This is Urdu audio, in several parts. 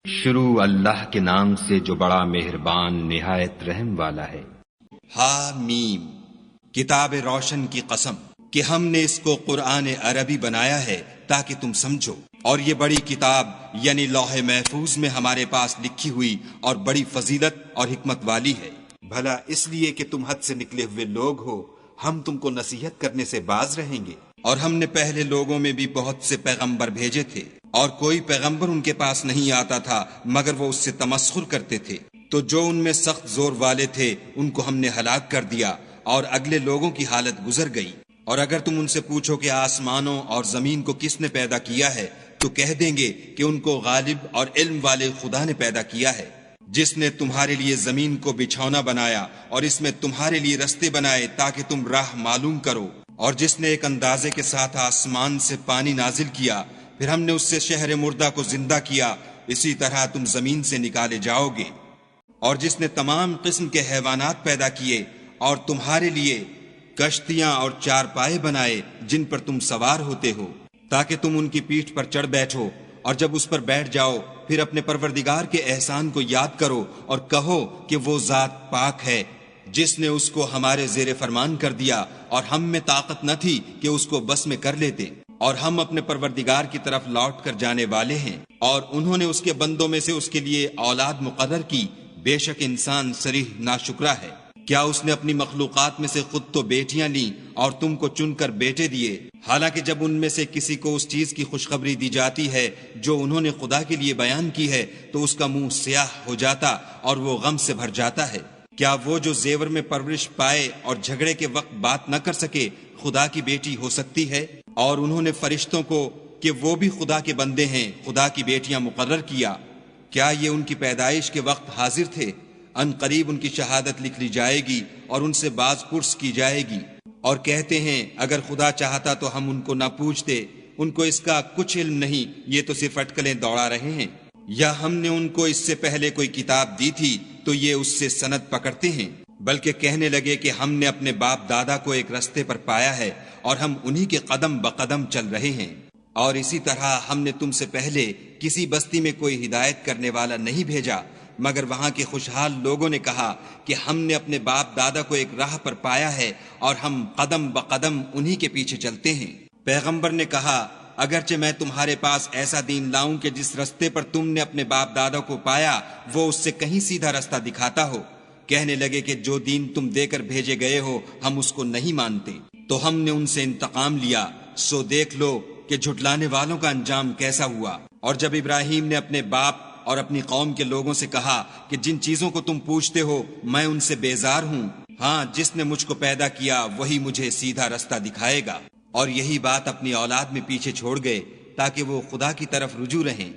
شروع اللہ کے نام سے جو بڑا مہربان نہایت رحم والا ہے۔ حامیم، کتاب روشن کی قسم کہ ہم نے اس کو قرآن عربی بنایا ہے تاکہ تم سمجھو، اور یہ بڑی کتاب یعنی لوح محفوظ میں ہمارے پاس لکھی ہوئی اور بڑی فضیلت اور حکمت والی ہے۔ بھلا اس لیے کہ تم حد سے نکلے ہوئے لوگ ہو، ہم تم کو نصیحت کرنے سے باز رہیں گے۔ اور ہم نے پہلے لوگوں میں بھی بہت سے پیغمبر بھیجے تھے، اور کوئی پیغمبر ان کے پاس نہیں آتا تھا مگر وہ اس سے تمسخر کرتے تھے، تو جو ان میں سخت زور والے تھے ان کو ہم نے ہلاک کر دیا، اور اگلے لوگوں کی حالت گزر گئی۔ اور اگر تم ان سے پوچھو کہ آسمانوں اور زمین کو کس نے پیدا کیا ہے تو کہہ دیں گے کہ ان کو غالب اور علم والے خدا نے پیدا کیا ہے، جس نے تمہارے لیے زمین کو بچھونا بنایا اور اس میں تمہارے لیے رستے بنائے تاکہ تم راہ معلوم کرو، اور جس نے ایک اندازے کے ساتھ آسمان سے پانی نازل کیا، پھر ہم نے اس سے شہر مردہ کو زندہ کیا، اسی طرح تم زمین سے نکالے جاؤ گے، اور جس نے تمام قسم کے حیوانات پیدا کیے اور تمہارے لیے کشتیاں اور چارپائے بنائے جن پر تم سوار ہوتے ہو تاکہ تم ان کی پیٹھ پر چڑھ بیٹھو، اور جب اس پر بیٹھ جاؤ پھر اپنے پروردگار کے احسان کو یاد کرو اور کہو کہ وہ ذات پاک ہے جس نے اس کو ہمارے زیر فرمان کر دیا، اور ہم میں طاقت نہ تھی کہ اس کو بس میں کر لیتے، اور ہم اپنے پروردگار کی طرف لوٹ کر جانے والے ہیں، اور انہوں نے اس کے بندوں میں سے اس کے لیے اولاد مقرر کی، بے شک انسان صریح ناشکرا ہے۔ کیا اس نے اپنی مخلوقات میں سے خود تو بیٹیاں لیں اور تم کو چن کر بیٹے دیے، حالانکہ جب ان میں سے کسی کو اس چیز کی خوشخبری دی جاتی ہے جو انہوں نے خدا کے لیے بیان کی ہے تو اس کا منہ سیاہ ہو جاتا اور وہ غم سے بھر جاتا ہے۔ کیا وہ جو زیور میں پرورش پائے اور جھگڑے کے وقت بات نہ کر سکے خدا کی بیٹی ہو سکتی ہے؟ اور انہوں نے فرشتوں کو کہ وہ بھی خدا کے بندے ہیں خدا کی بیٹیاں مقرر کیا، کیا یہ ان کی پیدائش کے وقت حاضر تھے؟ ان قریب ان کی شہادت لکھ لی جائے گی اور ان سے باز پرس کی جائے گی، اور کہتے ہیں اگر خدا چاہتا تو ہم ان کو نہ پوچھتے، ان کو اس کا کچھ علم نہیں، یہ تو صرف اٹکلیں دوڑا رہے ہیں۔ یا ہم نے ان کو اس سے پہلے کوئی کتاب دی تھی تو یہ اس سے سند پکڑتے ہیں، بلکہ کہنے لگے کہ ہم نے اپنے باپ دادا کو ایک رستے پر پایا ہے اور ہم انہی کے قدم بقدم چل رہے ہیں۔ اور اسی طرح ہم نے تم سے پہلے کسی بستی میں کوئی ہدایت کرنے والا نہیں بھیجا، مگر وہاں کے خوشحال لوگوں نے کہا کہ ہم نے اپنے باپ دادا کو ایک راہ پر پایا ہے اور ہم قدم بقدم انہی کے پیچھے چلتے ہیں۔ پیغمبر نے کہا اگرچہ میں تمہارے پاس ایسا دین لاؤں کہ جس رستے پر تم نے اپنے باپ دادا کو پایا وہ اس سے کہیں سیدھا رستہ دکھاتا ہو، کہنے لگے کہ جو دین تم دے کر بھیجے گئے ہو ہم اس کو نہیں مانتے، تو ہم نے ان سے انتقام لیا، سو دیکھ لو کہ جھٹلانے والوں کا انجام کیسا ہوا۔ اور جب ابراہیم نے اپنے باپ اور اپنی قوم کے لوگوں سے کہا کہ جن چیزوں کو تم پوچھتے ہو میں ان سے بیزار ہوں، ہاں جس نے مجھ کو پیدا کیا وہی مجھے سیدھا رستہ دکھائے گا، اور یہی بات اپنی اولاد میں پیچھے چھوڑ گئے تاکہ وہ خدا کی طرف رجوع رہیں۔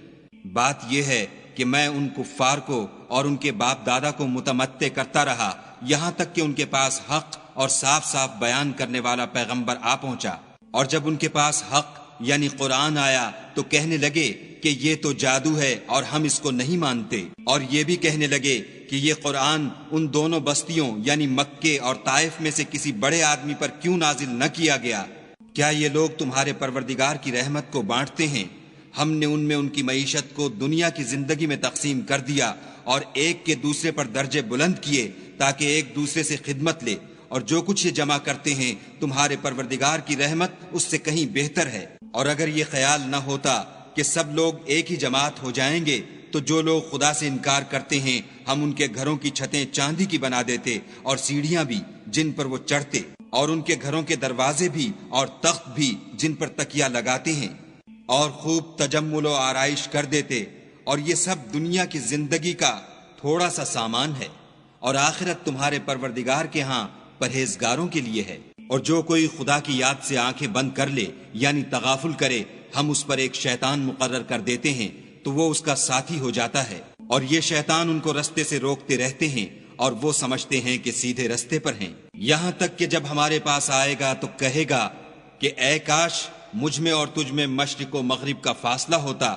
بات یہ ہے کہ میں ان کفار کو اور ان کے باپ دادا کو متمتع کرتا رہا یہاں تک کہ ان کے پاس حق اور صاف صاف بیان کرنے والا پیغمبر آ پہنچا، اور جب ان کے پاس حق یعنی قرآن آیا تو کہنے لگے کہ یہ تو جادو ہے اور ہم اس کو نہیں مانتے، اور یہ بھی کہنے لگے کہ یہ قرآن ان دونوں بستیوں یعنی مکے اور طائف میں سے کسی بڑے آدمی پر کیوں نازل نہ کیا گیا؟ کیا یہ لوگ تمہارے پروردگار کی رحمت کو بانٹتے ہیں؟ ہم نے ان میں ان کی معیشت کو دنیا کی زندگی میں تقسیم کر دیا اور ایک کے دوسرے پر درجے بلند کیے تاکہ ایک دوسرے سے خدمت لے، اور جو کچھ یہ جمع کرتے ہیں تمہارے پروردگار کی رحمت اس سے کہیں بہتر ہے۔ اور اگر یہ خیال نہ ہوتا کہ سب لوگ ایک ہی جماعت ہو جائیں گے تو جو لوگ خدا سے انکار کرتے ہیں ہم ان کے گھروں کی چھتیں چاندی کی بنا دیتے اور سیڑھیاں بھی جن پر وہ چڑھتے، اور ان کے گھروں کے دروازے بھی اور تخت بھی جن پر تکیہ لگاتے ہیں، اور خوب تجمل و آرائش کر دیتے، اور یہ سب دنیا کی زندگی کا تھوڑا سا سامان ہے، اور آخرت تمہارے پروردگار کے ہاں پرہیزگاروں کے لیے ہے۔ اور جو کوئی خدا کی یاد سے آنکھیں بند کر لے یعنی تغافل کرے ہم اس پر ایک شیطان مقرر کر دیتے ہیں تو وہ اس کا ساتھی ہو جاتا ہے، اور یہ شیطان ان کو رستے سے روکتے رہتے ہیں اور وہ سمجھتے ہیں کہ سیدھے رستے پر ہیں، یہاں تک کہ جب ہمارے پاس آئے گا تو کہے گا کہ اے کاش مجھ میں اور تجھ میں مشرق و مغرب کا فاصلہ ہوتا،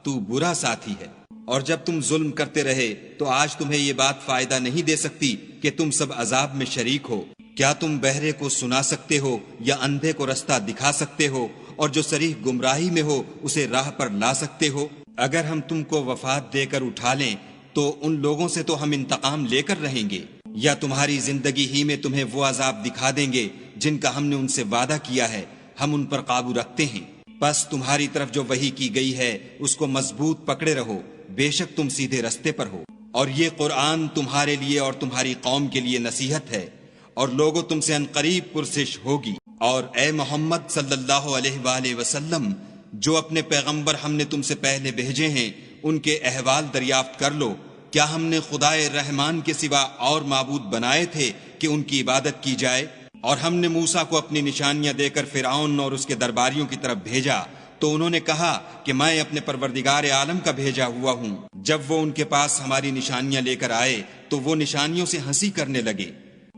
تو برا ساتھی ہے۔ اور جب تم ظلم کرتے رہے تو آج تمہیں یہ بات فائدہ نہیں دے سکتی کہ تم سب عذاب میں شریک ہو۔ کیا تم بہرے کو سنا سکتے ہو یا اندھے کو رستہ دکھا سکتے ہو، اور جو صریح گمراہی میں ہو اسے راہ پر لا سکتے ہو؟ اگر ہم تم کو وفات دے کر اٹھا لیں تو ان لوگوں سے تو ہم انتقام لے کر رہیں گے، یا تمہاری زندگی ہی میں تمہیں وہ عذاب دکھا دیں گے جن کا ہم نے ان سے وعدہ کیا ہے، ہم ان پر قابو رکھتے ہیں۔ بس تمہاری طرف جو وحی کی گئی ہے اس کو مضبوط پکڑے رہو، بے شک تم سیدھے رستے پر ہو، اور یہ قرآن تمہارے لیے اور تمہاری قوم کے لیے نصیحت ہے، اور لوگوں تم سے عنقریب پرسش ہوگی۔ اور اے محمد صلی اللہ علیہ وآلہ وسلم، جو اپنے پیغمبر ہم نے تم سے پہلے بھیجے ہیں ان کے احوال دریافت کر لو، کیا ہم نے خدائے رحمان کے سوا اور معبود بنائے تھے کہ ان کی عبادت کی جائے؟ اور ہم نے موسیٰ کو اپنی نشانیاں دے کر فرعون اور اس کے درباریوں کی طرف بھیجا، تو انہوں نے کہا کہ میں اپنے پروردگار عالم کا بھیجا ہوا ہوں۔ جب وہ ان کے پاس ہماری نشانیاں لے کر آئے تو وہ نشانیوں سے ہنسی کرنے لگے،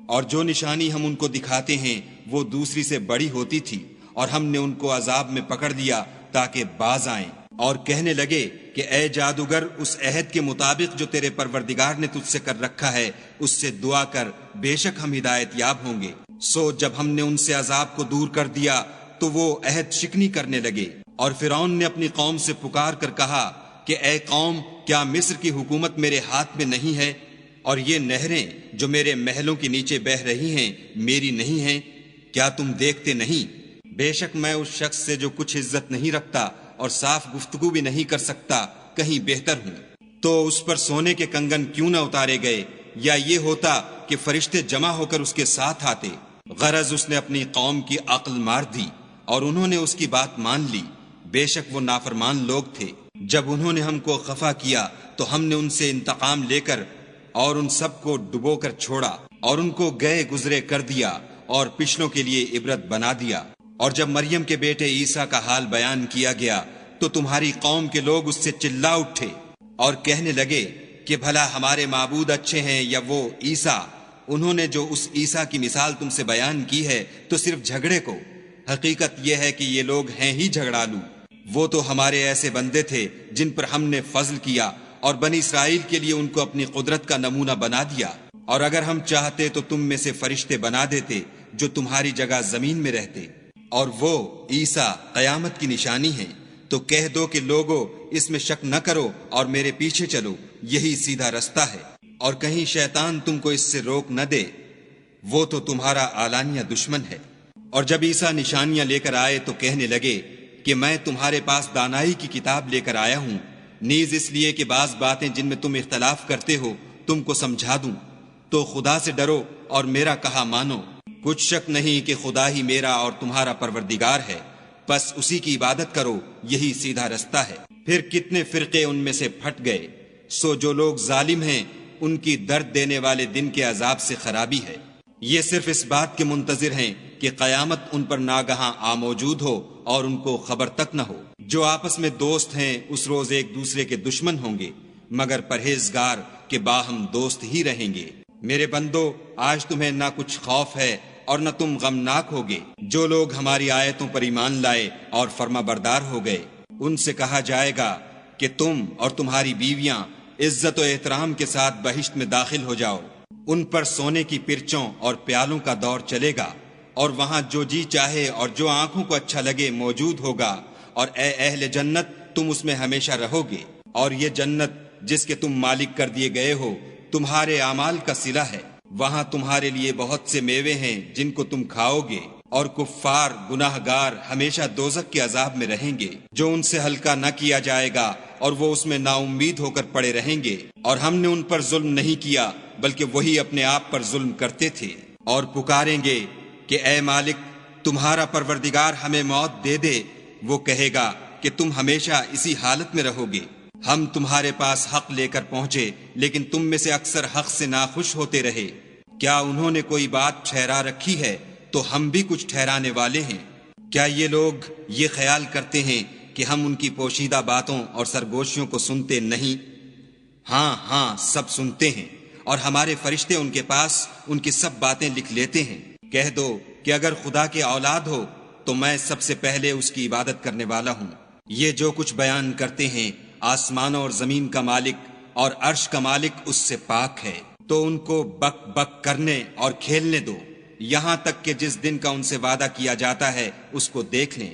اور جو نشانی ہم ان کو دکھاتے ہیں وہ دوسری سے بڑی ہوتی تھی، اور ہم نے ان کو عذاب میں پکڑ لیا تاکہ باز آئیں، اور کہنے لگے کہ اے جادوگر، اس عہد کے مطابق جو تیرے پروردگار نے تجھ سے کر رکھا ہے اس سے دعا کر، بے شک ہم ہدایت یاب ہوں گے۔ سو جب ہم نے ان سے عذاب کو دور کر دیا تو وہ عہد شکنی کرنے لگے، اور فرعون نے اپنی قوم سے پکار کر کہا کہ اے قوم، کیا مصر کی حکومت میرے ہاتھ میں نہیں ہے، اور یہ نہریں جو میرے محلوں کے نیچے بہہ رہی ہیں میری نہیں ہیں؟ کیا تم دیکھتے نہیں؟ بے شک میں اس شخص سے جو کچھ عزت نہیں رکھتا اور صاف گفتگو بھی نہیں کر سکتا کہیں بہتر ہوں۔ تو اس پر سونے کے کنگن کیوں نہ اتارے گئے، یا یہ ہوتا کہ فرشتے جمع ہو کر اس کے ساتھ آتے؟ غرض اس نے اپنی قوم کی عقل مار دی اور انہوں نے اس کی بات مان لی، بے شک وہ نافرمان لوگ تھے۔ جب انہوں نے ہم کو خفا کیا تو ہم نے ان سے انتقام لے کر اور ان سب کو ڈبو کر چھوڑا، اور ان کو گئے گزرے کر دیا اور پچھلوں کے لیے عبرت بنا دیا۔ اور جب مریم کے بیٹے عیسیٰ کا حال بیان کیا گیا تو تمہاری قوم کے لوگ اس سے چلا اٹھے اور کہنے لگے کہ بھلا ہمارے معبود اچھے ہیں یا وہ عیسیٰ؟ انہوں نے جو اس عیسیٰ کی مثال تم سے بیان کی ہے تو صرف جھگڑے کو، حقیقت یہ ہے کہ یہ لوگ ہیں ہی جھگڑالو۔ وہ تو ہمارے ایسے بندے تھے جن پر ہم نے فضل کیا، اور بنی اسرائیل کے لیے ان کو اپنی قدرت کا نمونہ بنا دیا، اور اگر ہم چاہتے تو تم میں سے فرشتے بنا دیتے جو تمہاری جگہ زمین میں رہتے، اور وہ عیسیٰ قیامت کی نشانی ہیں۔ تو کہہ دو کہ لوگو اس میں شک نہ کرو اور میرے پیچھے چلو، یہی سیدھا رستہ ہے، اور کہیں شیطان تم کو اس سے روک نہ دے، وہ تو تمہارا اعلانیہ دشمن ہے۔ اور جب عیسیٰ نشانیاں لے کر آئے تو کہنے لگے کہ میں تمہارے پاس دانائی کی کتاب لے کر آیا ہوں، نیز اس لیے کہ بعض باتیں جن میں تم اختلاف کرتے ہو تم کو سمجھا دوں، تو خدا سے ڈرو اور میرا کہا مانو۔ کچھ شک نہیں کہ خدا ہی میرا اور تمہارا پروردگار ہے، بس اسی کی عبادت کرو، یہی سیدھا رستہ ہے۔ پھر کتنے فرقے ان میں سے پھٹ گئے، سو جو لوگ ظالم ہیں ان کی درد دینے والے دن کے عذاب سے خرابی ہے۔ یہ صرف اس بات کے منتظر ہیں کہ قیامت ان پر ناگہاں موجود ہو اور ان کو خبر تک نہ ہو۔ جو آپس میں دوست ہیں اس روز ایک دوسرے کے دشمن ہوں گے، مگر پرہیزگار کے باہم دوست ہی رہیں گے۔ میرے بندو، آج تمہیں نہ کچھ خوف ہے اور نہ تم غمناک ہوگے۔ جو لوگ ہماری آیتوں پر ایمان لائے اور فرما بردار ہو گئے، ان سے کہا جائے گا کہ تم اور تمہاری بیویاں عزت و احترام کے ساتھ بہشت میں داخل ہو جاؤ۔ ان پر سونے کی پرچوں اور پیالوں کا دور چلے گا، اور وہاں جو جی چاہے اور جو آنکھوں کو اچھا لگے موجود ہوگا، اور اے اہل جنت تم اس میں ہمیشہ رہو گے، اور یہ جنت جس کے تم مالک کر دیے گئے ہو تمہارے اعمال کا صلہ ہے۔ وہاں تمہارے لیے بہت سے میوے ہیں جن کو تم کھاؤ گے، اور کفار گناہگار ہمیشہ دوزخ کے عذاب میں رہیں گے جو ان سے ہلکا نہ کیا جائے گا، اور وہ اس میں نا امید ہو کر پڑے رہیں گے۔ اور ہم نے ان پر ظلم نہیں کیا بلکہ وہی اپنے آپ پر ظلم کرتے تھے۔ اور پکاریں گے کہ اے مالک تمہارا پروردگار ہمیں موت دے دے، وہ کہے گا کہ تم ہمیشہ اسی حالت میں رہو گے۔ ہم تمہارے پاس حق لے کر پہنچے لیکن تم میں سے اکثر حق سے ناخوش ہوتے رہے۔ کیا انہوں نے کوئی بات ٹھہرا رکھی ہے تو ہم بھی کچھ ٹھہرانے والے ہیں۔ کیا یہ لوگ یہ خیال کرتے ہیں کہ ہم ان کی پوشیدہ باتوں اور سرگوشیوں کو سنتے نہیں؟ ہاں ہاں سب سنتے ہیں، اور ہمارے فرشتے ان کے پاس ان کی سب باتیں لکھ لیتے ہیں۔ کہہ دو کہ اگر خدا کی اولاد ہو تو میں سب سے پہلے اس کی عبادت کرنے والا ہوں۔ یہ جو کچھ بیان کرتے ہیں آسمانوں اور زمین کا مالک اور عرش کا مالک اس سے پاک ہے، تو ان کو بک بک کرنے اور کھیلنے دو، یہاں تک کہ جس دن کا ان سے وعدہ کیا جاتا ہے اس کو دیکھ لیں۔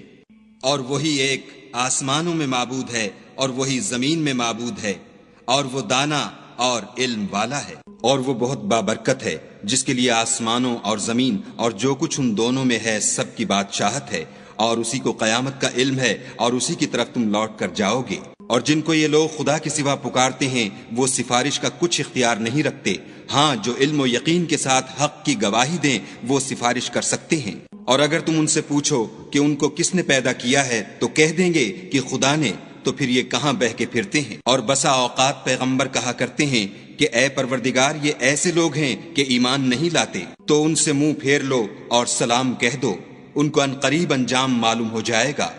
اور وہی ایک آسمانوں میں معبود ہے اور وہی زمین میں معبود ہے، اور وہ دانا اور علم والا ہے، اور وہ بہت بابرکت ہے، جس کے لیے آسمانوں اور زمین اور جو کچھ ان دونوں میں ہے سب کی بادشاہت ہے، اور اسی کو قیامت کا علم ہے، اور اسی کی طرف تم لوٹ کر جاؤ گے۔ اور جن کو یہ لوگ خدا کے سوا پکارتے ہیں وہ سفارش کا کچھ اختیار نہیں رکھتے، ہاں جو علم و یقین کے ساتھ حق کی گواہی دیں وہ سفارش کر سکتے ہیں۔ اور اگر تم ان سے پوچھو کہ ان کو کس نے پیدا کیا ہے تو کہہ دیں گے کہ خدا نے، تو پھر یہ کہاں بہہ کے پھرتے ہیں۔ اور بسا اوقات پیغمبر کہا کرتے ہیں کہ اے پروردگار یہ ایسے لوگ ہیں کہ ایمان نہیں لاتے، تو ان سے منہ پھیر لو اور سلام کہہ دو، ان کو عنقریب انجام معلوم ہو جائے گا۔